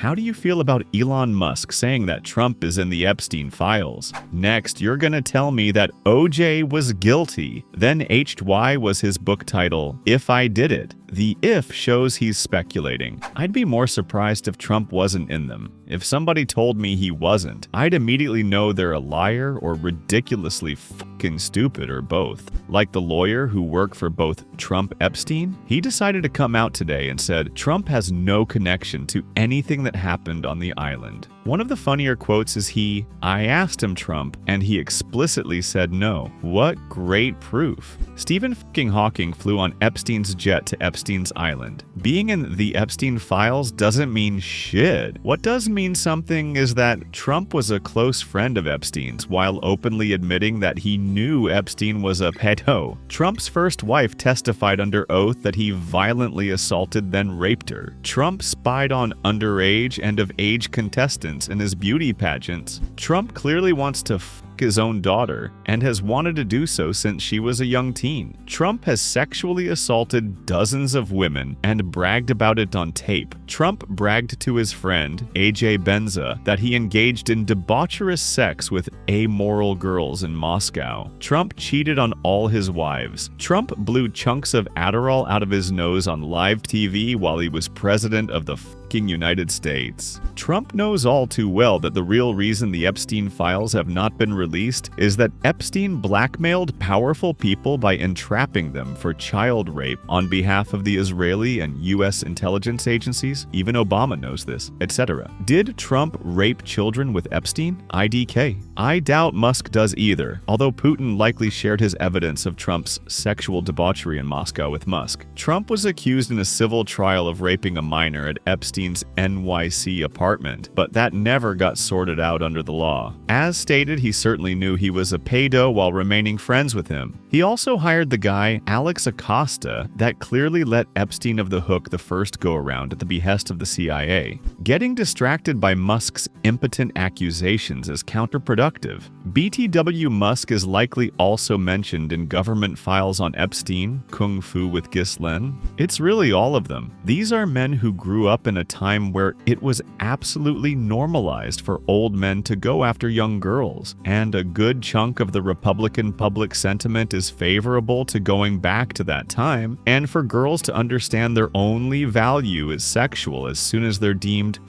How do you feel about Elon Musk saying that Trump is in the Epstein files? Next, you're gonna tell me that OJ was guilty. Then HY was his book title, If I Did It. The if shows he's speculating. I'd be more surprised if Trump wasn't in them. If somebody told me he wasn't, I'd immediately know they're a liar or ridiculously fucking stupid or both. Like the lawyer who worked for both Trump Epstein, he decided to come out today and said Trump has no connection to anything that happened on the island. One of the funnier quotes is I asked him, Trump, and he explicitly said no. What great proof. Stephen fucking Hawking flew on Epstein's jet to Epstein's island. Being in the Epstein files doesn't mean shit. What does mean something is that Trump was a close friend of Epstein's while openly admitting that he knew Epstein was a pedo. Trump's first wife testified under oath that he violently assaulted then raped her. Trump spied on underage and of age contestants in his beauty pageants. Trump clearly wants to his own daughter and has wanted to do so since she was a young teen. Trump has sexually assaulted dozens of women and bragged about it on tape. Trump bragged to his friend, AJ Benza, that he engaged in debaucherous sex with amoral girls in Moscow. Trump cheated on all his wives. Trump blew chunks of Adderall out of his nose on live TV while he was president of the United States. Trump knows all too well that the real reason the Epstein files have not been released is that Epstein blackmailed powerful people by entrapping them for child rape on behalf of the Israeli and US intelligence agencies. Even Obama knows this, etc. Did Trump rape children with Epstein? IDK. I doubt Musk does either, although Putin likely shared his evidence of Trump's sexual debauchery in Moscow with Musk. Trump was accused in a civil trial of raping a minor at Epstein's NYC apartment, but that never got sorted out under the law. As stated, he certainly knew he was a pedo while remaining friends with him. He also hired the guy, Alex Acosta, that clearly let Epstein off the hook the first go-around at the behest of the CIA. Getting distracted by Musk's impotent accusations is counterproductive. BTW Musk is likely also mentioned in government files on Epstein, Kung Fu with Ghislaine. It's really all of them. These are men who grew up in a time where it was absolutely normalized for old men to go after young girls, and a good chunk of the Republican public sentiment is favorable to going back to that time, and for girls to understand their only value is sexual as soon as they're deemed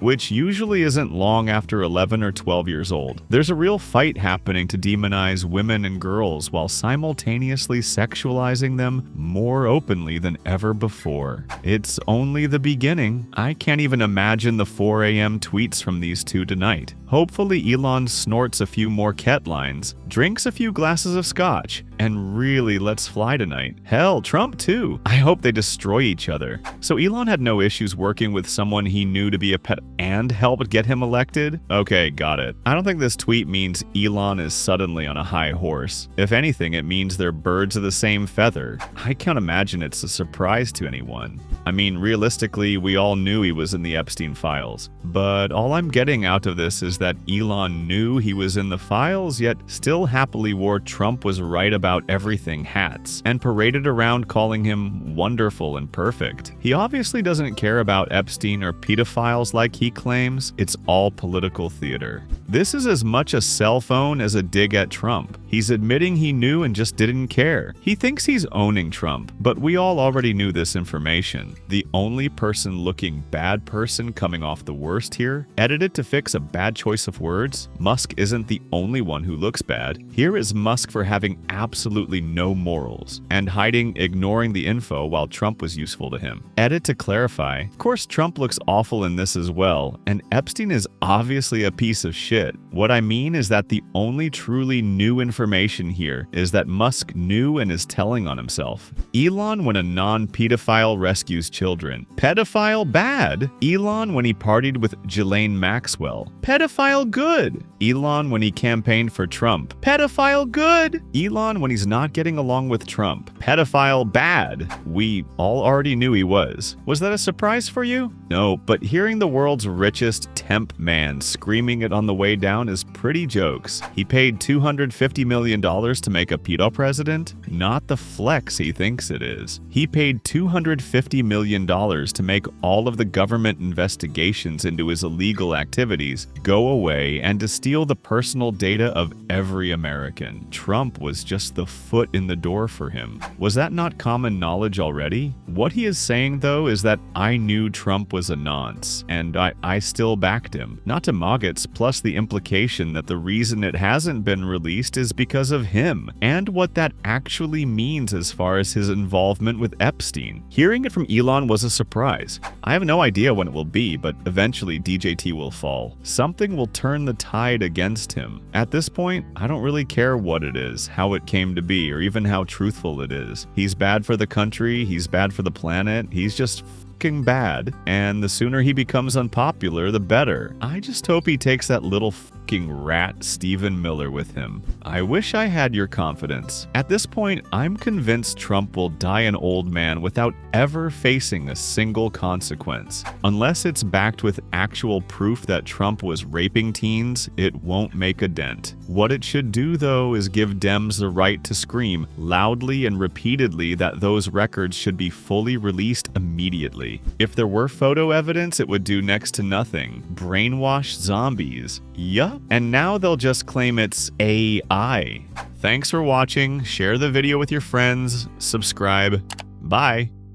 which usually isn't long after 11 or 12 years old. There's a real fight happening to demonize women and girls while simultaneously sexualizing them more openly than ever before. It's only the beginning. I can't even imagine the 4 a.m. tweets from these two tonight. Hopefully Elon snorts a few more ket lines, drinks a few glasses of scotch, and really lets fly tonight. Hell, Trump too. I hope they destroy each other. So Elon had no issues working with someone he knew to be a pet and helped get him elected? Okay, got it. I don't think this tweet means Elon is suddenly on a high horse. If anything, it means they're birds of the same feather. I can't imagine it's a surprise to anyone. I mean, realistically, we all knew he was in the Epstein files. But all I'm getting out of this is that Elon knew he was in the files, yet still happily wore Trump was right about everything hats, and paraded around calling him wonderful and perfect. He obviously doesn't care about Epstein or pedophiles like he claims. It's all political theater. This is as much a cell phone as a dig at Trump. He's admitting he knew and just didn't care. He thinks he's owning Trump, but we all already knew this information. The only person looking bad person coming off the worst here, edited to fix a bad choice of words. Musk isn't the only one who looks bad. Here is Musk for having absolutely no morals and ignoring the info while Trump was useful to him. Edit to clarify. Of course, Trump looks awful in this as well, and Epstein is obviously a piece of shit. What I mean is that the only truly new information here is that Musk knew and is telling on himself. Elon when a non-pedophile rescues children. Pedophile bad. Elon when he partied with Ghislaine Maxwell. Pedophile good. Elon when he campaigned for Trump. Pedophile good. Elon when he's not getting along with Trump. Pedophile bad. We all already knew he was. Was that a surprise for you? No, but hearing the world's richest temp man screaming it on the way down is pretty jokes. He paid $250 million to make a pedo president? Not the flex he thinks it is. He paid $250 million to make all of the government investigations into his illegal activities go away and to steal the personal data of every American. Trump was just the foot in the door for him. Was that not common knowledge already? What he is saying, though, is that I knew Trump was a nonce, and I still backed him. Not to maggots, plus the implication that the reason it hasn't been released is because of him, and what that actually means as far as his involvement with Epstein. Hearing it from Elon was a surprise. I have no idea when it will be, but eventually DJT will fall. Something will turn the tide against him. At this point, I don't really care what it is, how it came to be, or even how truthful it is. He's bad for the country, he's bad for the planet, he's just fucking bad, and the sooner he becomes unpopular, the better. I just hope he takes that little fucking rat Stephen Miller with him. I wish I had your confidence. At this point, I'm convinced Trump will die an old man without ever facing a single consequence. Unless it's backed with actual proof that Trump was raping teens, it won't make a dent. What it should do, though, is give Dems the right to scream loudly and repeatedly that those records should be fully released immediately. If there were photo evidence, it would do next to nothing. Brainwash zombies. Yup. And now they'll just claim it's AI. Thanks for watching. Share the video with your friends. Subscribe. Bye.